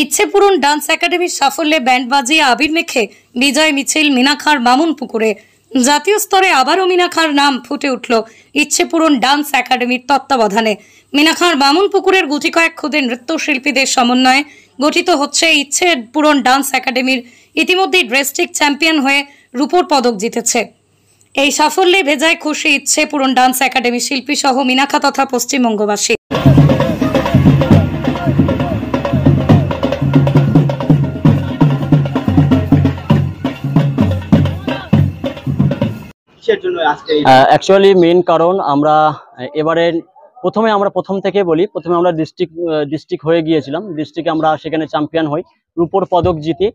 ইচ্ছে পূরণ ডান্স একাডেমির সাফল্যে ব্যান্ড বাজিয়ে আবির মেখে বিজয় মিছিল মিনাখার বামুনপুকুরে। জাতীয় স্তরে আবারও মিনাখার নাম ফুটে উঠল ইচ্ছে পূরণ ডান্স একাডেমির তত্ত্বাবধানে। মিনাখার বামুনপুকুরের গুটি কয়েক খুদে নৃত্যশিল্পীদের সমন্বয়ে গঠিত হচ্ছে ইচ্ছে পূরণ ডান্স একাডেমির ইতিমধ্যেই ডিস্ট্রিক্ট চ্যাম্পিয়ন হয়ে রূপোর পদক জিতেছে। এই সাফল্যে ভেজায় খুশি ইচ্ছে পূরণ ডান্স একাডেমি শিল্পী সহ মিনাখা তথা পশ্চিমবঙ্গবাসী। অ্যাকচুয়ালি মেইন কারণ আমরা এবারে প্রথম থেকে বলি, প্রথমে আমরা ডিস্ট্রিক্ট হয়ে গিয়েছিলাম। ডিস্ট্রিক্টে আমরা সেখানে চ্যাম্পিয়ন হই, রূপোর পদক জিতি।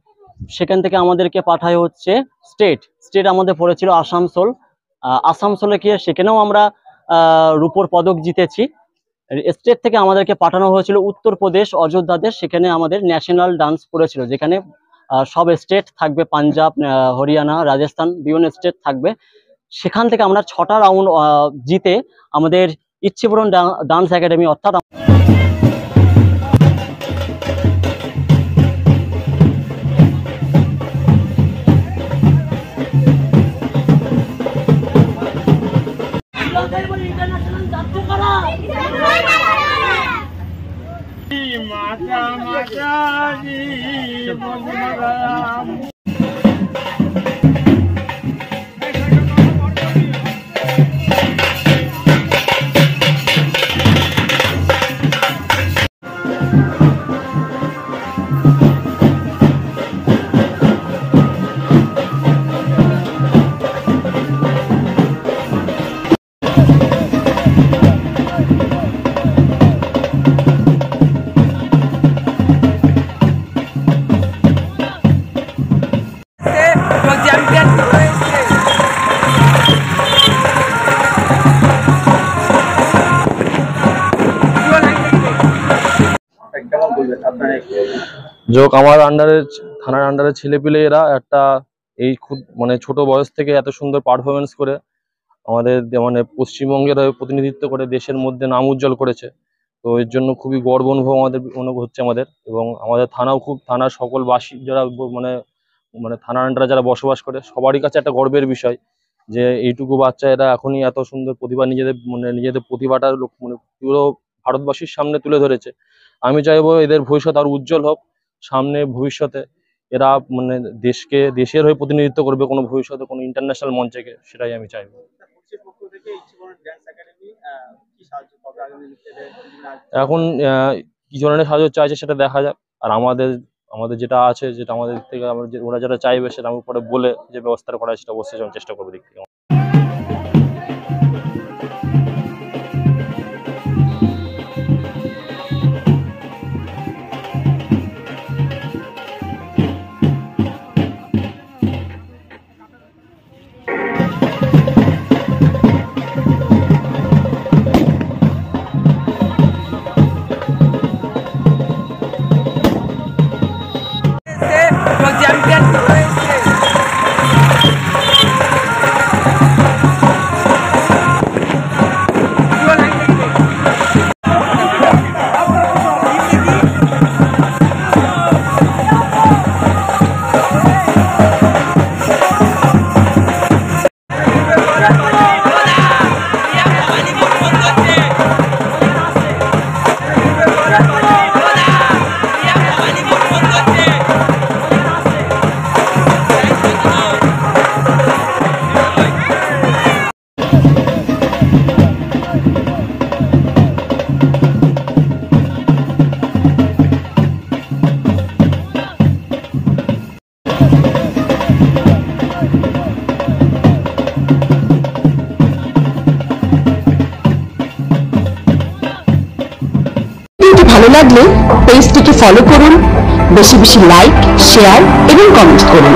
সেখান থেকে আমাদেরকে পাঠায় হচ্ছে স্টেট আমাদের পড়েছিল আসানসোলে গিয়ে সেখানেও আমরা রূপোর পদক জিতেছি। স্টেট থেকে আমাদেরকে পাঠানো হয়েছিল উত্তরপ্রদেশ অযোধ্যাতে, সেখানে আমাদের ন্যাশনাল ডান্স পড়েছিল, যেখানে সব স্টেট থাকবে, পাঞ্জাব, হরিয়ানা, রাজস্থান, বিভিন্ন স্টেট থাকবে। সেখান থেকে আমরা 6টা রাউন্ড জিতে আমাদের ইচ্ছে পূরণ ডান্স একাডেমি অর্থাৎ যোগ আমার থানার আন্ডারে ছেলেপিলে এরা একটা এই খুব ছোট বয়স থেকে এত সুন্দর পারফরমেন্স করে আমাদের পশ্চিমবঙ্গের প্রতিনিধিত্ব করে দেশের মধ্যে নাম উজ্জ্বল করেছে। তো এর জন্য খুবই গর্ব অনুভব হচ্ছে আমাদের, এবং আমাদের থানার সকল বাসী যারা থানার আন্ডারে যারা বসবাস করে সবারই কাছে একটা গর্বের বিষয় যে এইটুকু বাচ্চা এরা এখনই এত সুন্দর প্রতিভা নিজেদের প্রতিভাটা পুরো ভারতবাসীর সামনে তুলে ধরেছে। আমি চাইবো এদের ভবিষ্যৎ আর উজ্জ্বল হোক, সামনে ভবিষ্যতে এরা দেশের হয়ে প্রতিনিধিত্ব করবে কোনো ভবিষ্যতে কোনো ইন্টারন্যাশনাল মঞ্চে, সেটাই আমি চাইবো। এখন কি ধরনের সাহায্য চাইছে সেটা দেখা যাক, আর আমাদের যেটা আছে, যেটা আমাদের থেকে ওরা যেটা চাইবে সেটা আমি পরে বলে যে ব্যবস্থা করা সেটা অবশ্যই চেষ্টা করবো দিক থেকে। ভালো লাগলে পেজটিকে ফলো করুন, বেশি বেশি লাইক, শেয়ার এবং কমেন্ট করুন।